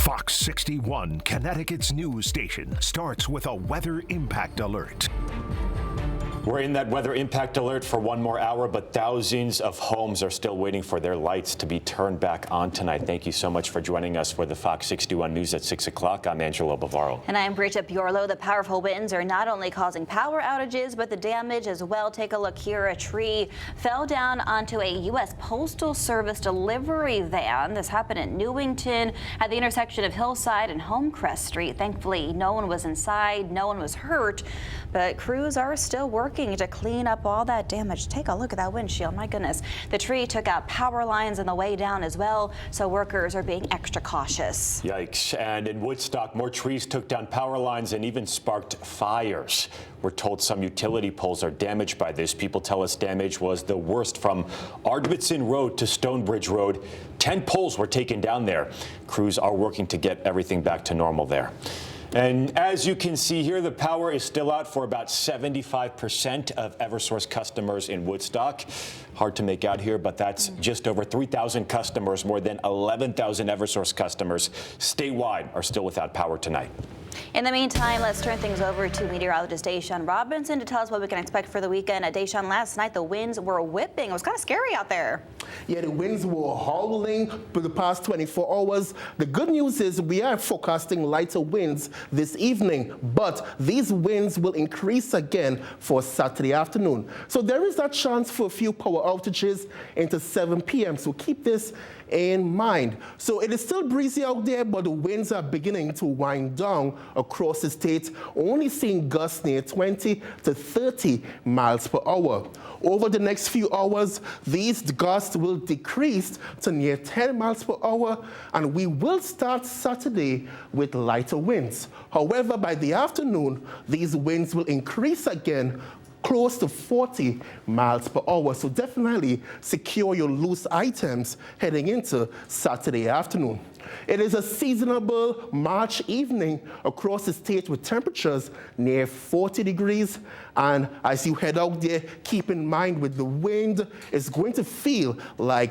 Fox 61, Connecticut's news station, starts with a weather impact alert. We're in that weather impact alert for one more hour, but thousands of homes are still waiting for their lights to be turned back on tonight. Thank you so much for joining us for the Fox 61 News at 6 o'clock. I'm Angelo Bavaro. And I'm Bridget Bjorlo. The powerful winds are not only causing power outages, but the damage as well. Take a look here. A tree fell down onto a U.S. Postal Service delivery van. This happened in Newington at the intersection of Hillside and Homecrest Street. Thankfully, no one was inside. No one was hurt, but crews are still working to clean up all that damage. Take a look at that windshield. My goodness. The tree took out power lines on the way down as well, so workers are being extra cautious. Yikes. And in Woodstock, more trees took down power lines and even sparked fires. We're told some utility poles are damaged by this. People tell us damage was the worst from Ardbitson Road to Stonebridge Road. 10 poles were taken down there. Crews are working to get everything back to normal there. And as you can see here, the power is still out for about 75% of Eversource customers in Woodstock. Hard to make out here, but that's just over 3,000 customers. More than 11,000 Eversource customers statewide are still without power tonight. In the meantime, let's turn things over to meteorologist Deshaun Robinson to tell us what we can expect for the weekend. Deshaun, last night the winds were whipping. It was kind of scary out there. Yeah, the winds were howling for the past 24 hours. The good news is we are forecasting lighter winds this evening, but these winds will increase again for Saturday afternoon. So there is that chance for a few power outages into 7 p.m. So keep this in mind. So it is still breezy out there, but the winds are beginning to wind down across the state, only seeing gusts near 20 to 30 miles per hour. Over the next few hours, these gusts will decrease to near 10 miles per hour, and we will start Saturday with lighter winds. However, by the afternoon, these winds will increase again close to 40 miles per hour. So definitely secure your loose items heading into Saturday afternoon. It is a seasonable March evening across the state with temperatures near 40 degrees. And as you head out there, keep in mind with the wind, it's going to feel like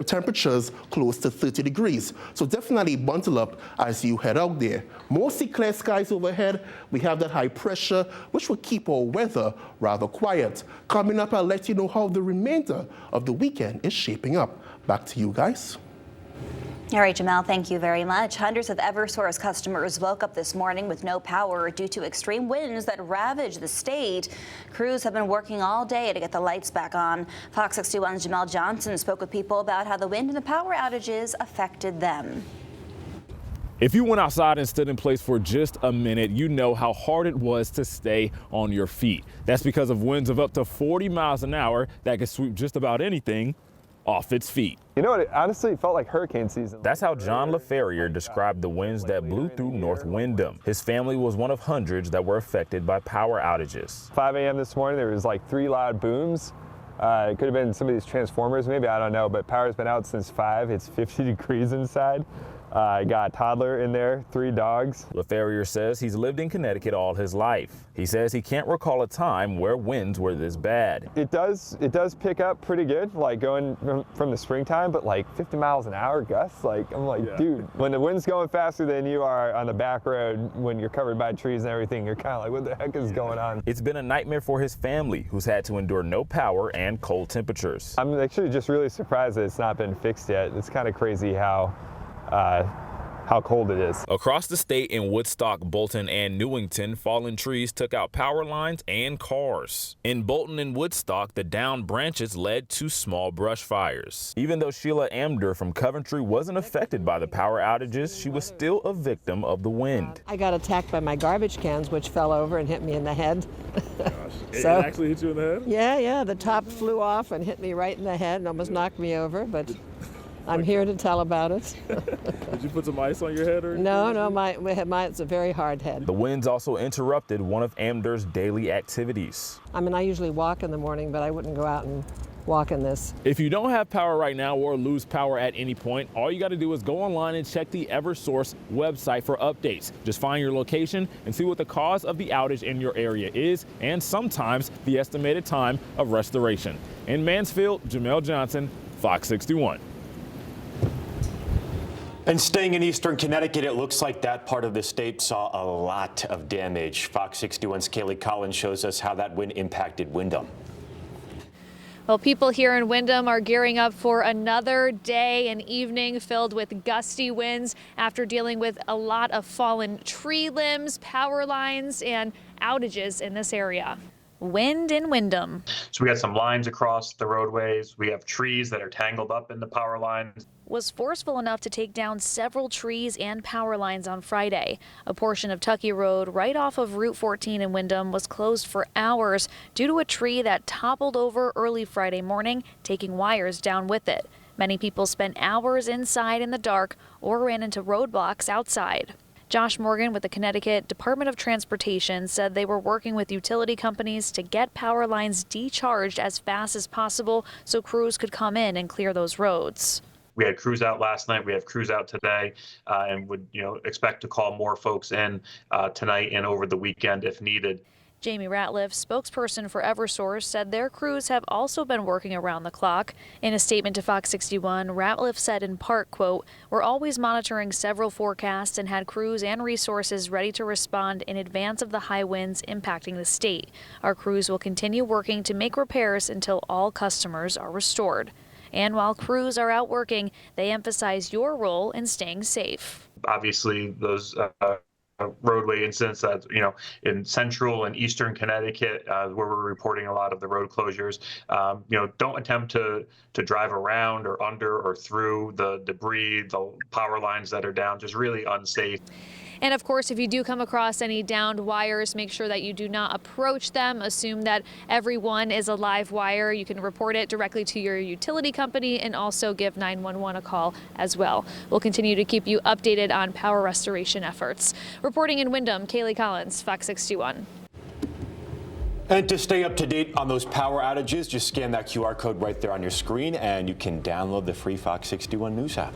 temperatures close to 30 degrees. So definitely bundle up as you head out there. Mostly clear skies overhead. We have that high pressure, which will keep our weather rather quiet. Coming up, I'll let you know how the remainder of the weekend is shaping up. Back to you guys. All right, Jamel, thank you very much. Hundreds of Eversource customers woke up this morning with no power due to extreme winds that ravaged the state. Crews have been working all day to get the lights back on. Fox 61's Jamel Johnson spoke with people about how the wind and the power outages affected them. If you went outside and stood in place for just a minute, you know how hard it was to stay on your feet. That's because of winds of up to 40 miles an hour that could sweep just about anything off its feet. You know what, it honestly felt like hurricane season. That's how John LaFerrier described the winds that blew through North Windham. His family was one of hundreds that were affected by power outages. 5 a.m. this morning, there was like 3 loud booms. It could have been some of these transformers, maybe, I don't know, but power's been out since 5. It's 50 degrees inside. I got a toddler in there, 3 dogs. LaFerrier says he's lived in Connecticut all his life. He says he can't recall a time where winds were this bad. It does pick up pretty good, like going from the springtime, but like 50 miles an hour gusts, like I'm like, yeah. Dude, when the wind's going faster than you are on the back road, when you're covered by trees and everything, you're kind of like, what the heck is going on? It's been a nightmare for his family, who's had to endure no power and cold temperatures. I'm actually just really surprised that it's not been fixed yet. It's kind of crazy how cold it is. Across the state in Woodstock, Bolton, and Newington, fallen trees took out power lines and cars. In Bolton and Woodstock, the downed branches led to small brush fires. Even though Sheila Amder from Coventry wasn't affected by the power outages, she was still a victim of the wind. I got attacked by my garbage cans, which fell over and hit me in the head. Gosh. So, it actually hit you in the head? Yeah, the top flew off and hit me right in the head and almost knocked me over, but I'm here to tell about it. Did you put some ice on your head or anything? No, it's a very hard head. The winds also interrupted one of Amder's daily activities. I mean, I usually walk in the morning, but I wouldn't go out and walk in this. If you don't have power right now or lose power at any point, all you got to do is go online and check the Eversource website for updates. Just find your location and see what the cause of the outage in your area is, and sometimes the estimated time of restoration. In Mansfield, Jamel Johnson, Fox 61. And staying in eastern Connecticut, it looks like that part of the state saw a lot of damage. Fox 61's Kaylee Collins shows us how that wind impacted Windham. Well, people here in Windham are gearing up for another day and evening filled with gusty winds after dealing with a lot of fallen tree limbs, power lines, and outages in this area. Wind in Windham. So we got some lines across the roadways. We have trees that are tangled up in the power lines. Was forceful enough to take down several trees and power lines on Friday. A portion of Tucky Road right off of Route 14 in Windham was closed for hours due to a tree that toppled over early Friday morning, taking wires down with it. Many people spent hours inside in the dark or ran into roadblocks outside. Josh Morgan with the Connecticut Department of Transportation said they were working with utility companies to get power lines decharged as fast as possible so crews could come in and clear those roads. We had crews out last night. We have crews out today, and would expect to call more folks in tonight and over the weekend if needed. Jamie Ratliff, spokesperson for Eversource, said their crews have also been working around the clock. In a statement to Fox 61, Ratliff said in part, quote, "We're always monitoring several forecasts and had crews and resources ready to respond in advance of the high winds impacting the state. Our crews will continue working to make repairs until all customers are restored." And while crews are out working, they emphasize your role in staying safe. Obviously, those roadway incidents that in central and eastern Connecticut, where we're reporting a lot of the road closures, don't attempt to drive around or under or through the debris, the power lines that are down, just really unsafe. And of course, if you do come across any downed wires, make sure that you do not approach them. Assume that every one is a live wire. You can report it directly to your utility company and also give 911 a call as well. We'll continue to keep you updated on power restoration efforts. Reporting in Windham, Kaylee Collins, Fox 61. And to stay up to date on those power outages, just scan that QR code right there on your screen and you can download the free Fox 61 News app.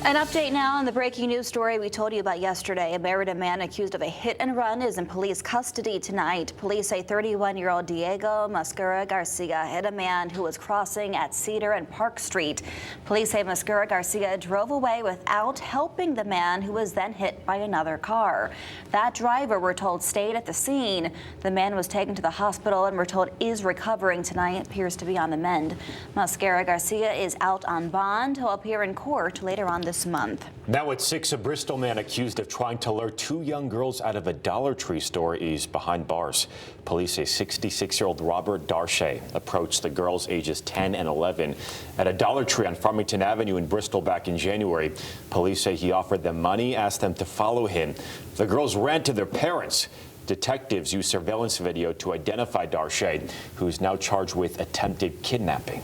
An update now on the breaking news story we told you about yesterday. A married man accused of a hit and run is in police custody tonight. Police say 31-year-old Diego Mascura Garcia hit a man who was crossing at Cedar and Park Street. Police say Mascura Garcia drove away without helping the man, who was then hit by another car. That driver, we're told, stayed at the scene. The man was taken to the hospital and we're told is recovering tonight, appears to be on the mend. Mascura Garcia is out on bond. He'll appear in court later on this month. Now at 6, a Bristol man accused of trying to lure 2 young girls out of a Dollar Tree store is behind bars. Police say 66-year-old Robert Darche approached the girls ages 10 and 11 at a Dollar Tree on Farmington Avenue in Bristol back in January. Police say he offered them money, asked them to follow him. The girls ran to their parents. Detectives used surveillance video to identify Darche, who's now charged with attempted kidnapping.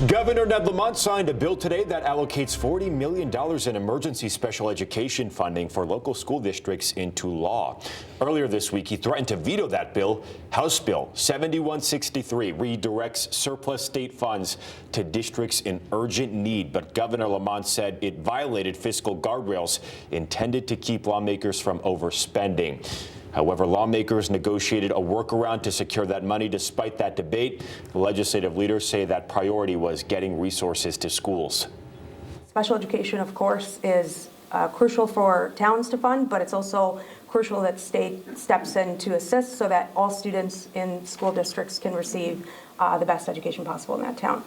Governor Ned Lamont signed a bill today that allocates $40 million in emergency special education funding for local school districts into law. Earlier this week, he threatened to veto that bill. House Bill 7163 redirects surplus state funds to districts in urgent need, but Governor Lamont said it violated fiscal guardrails intended to keep lawmakers from overspending. However, lawmakers negotiated a workaround to secure that money despite that debate. The legislative leaders say that priority was getting resources to schools. Special education, of course, is crucial for towns to fund, but it's also crucial that state steps in to assist so that all students in school districts can receive the best education possible in that town.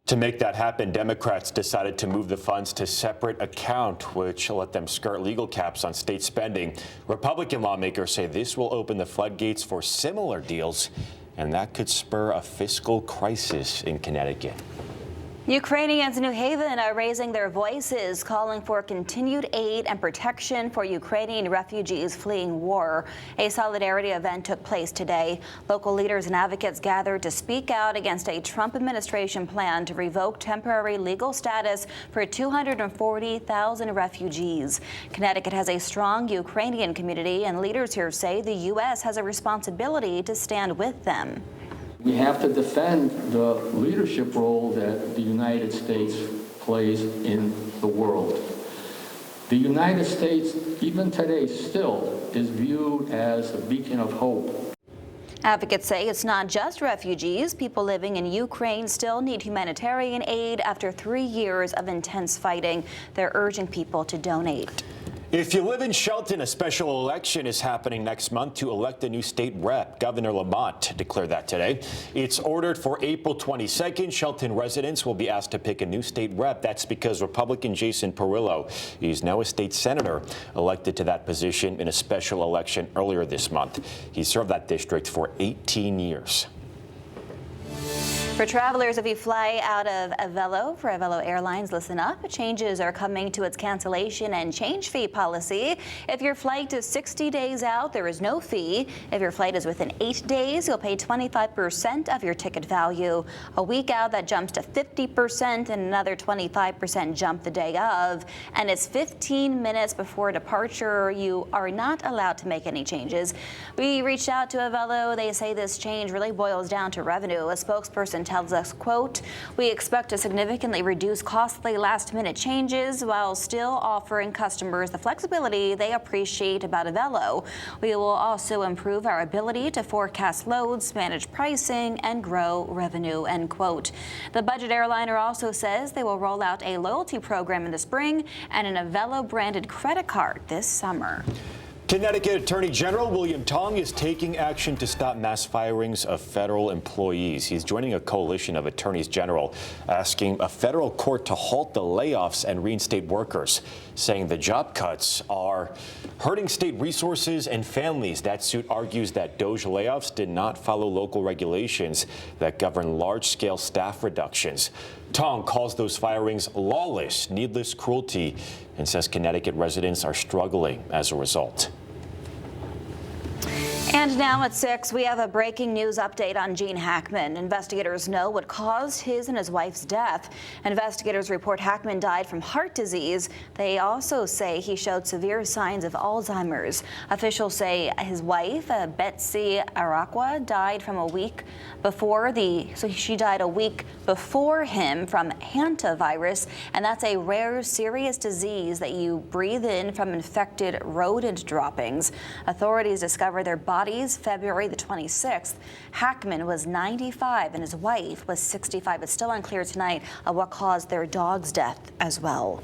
To make that happen, Democrats decided to move the funds to separate account, which will let them skirt legal caps on state spending. Republican lawmakers say this will open the floodgates for similar deals, and that could spur a fiscal crisis in Connecticut. Ukrainians in New Haven are raising their voices, calling for continued aid and protection for Ukrainian refugees fleeing war. A solidarity event took place today. Local leaders and advocates gathered to speak out against a Trump administration plan to revoke temporary legal status for 240,000 refugees. Connecticut has a strong Ukrainian community, and leaders here say the U.S. has a responsibility to stand with them. We have to defend the leadership role that the United States plays in the world. The United States, even today, still is viewed as a beacon of hope. Advocates say it's not just refugees. People living in Ukraine still need humanitarian aid after 3 years of intense fighting. They're urging people to donate. If you live in Shelton, a special election is happening next month to elect a new state rep. Governor Lamont declared that today. It's ordered for April 22nd. Shelton residents will be asked to pick a new state rep. That's because Republican Jason Perillo, he's now a state senator, elected to that position in a special election earlier this month. He served that district for 18 years. For travelers, if you fly out of Avelo for Avelo Airlines, listen up. Changes are coming to its cancellation and change fee policy. If your flight is 60 days out, there is no fee. If your flight is within 8 days, you'll pay 25% of your ticket value. A week out, that jumps to 50% and another 25% jump the day of. And it's 15 minutes before departure. You are not allowed to make any changes. We reached out to Avelo. They say this change really boils down to revenue. A spokesperson tells us, quote, "We expect to significantly reduce costly last-minute changes while still offering customers the flexibility they appreciate about Avelo. We will also improve our ability to forecast loads, manage pricing, and grow revenue," end quote. The budget airliner also says they will roll out a loyalty program in the spring and an Avelo-branded credit card this summer. Connecticut Attorney General William Tong is taking action to stop mass firings of federal employees. He's joining a coalition of attorneys general asking a federal court to halt the layoffs and reinstate workers, saying the job cuts are hurting state resources and families. That suit argues that DOJ layoffs did not follow local regulations that govern large-scale staff reductions. Tong calls those firings lawless, needless cruelty, and says Connecticut residents are struggling as a result. And now at 6, we have a breaking news update on Gene Hackman. Investigators know what caused his and his wife's death. Investigators report Hackman died from heart disease. They also say he showed severe signs of Alzheimer's. Officials say his wife, Betsy Araqua, died from a week before she died a week before him from hantavirus, and that's a rare, serious disease that you breathe in from infected rodent droppings. Authorities discovered their bodies February the 26th. Hackman was 95 and his wife was 65. It's still unclear tonight what caused their dog's death as well.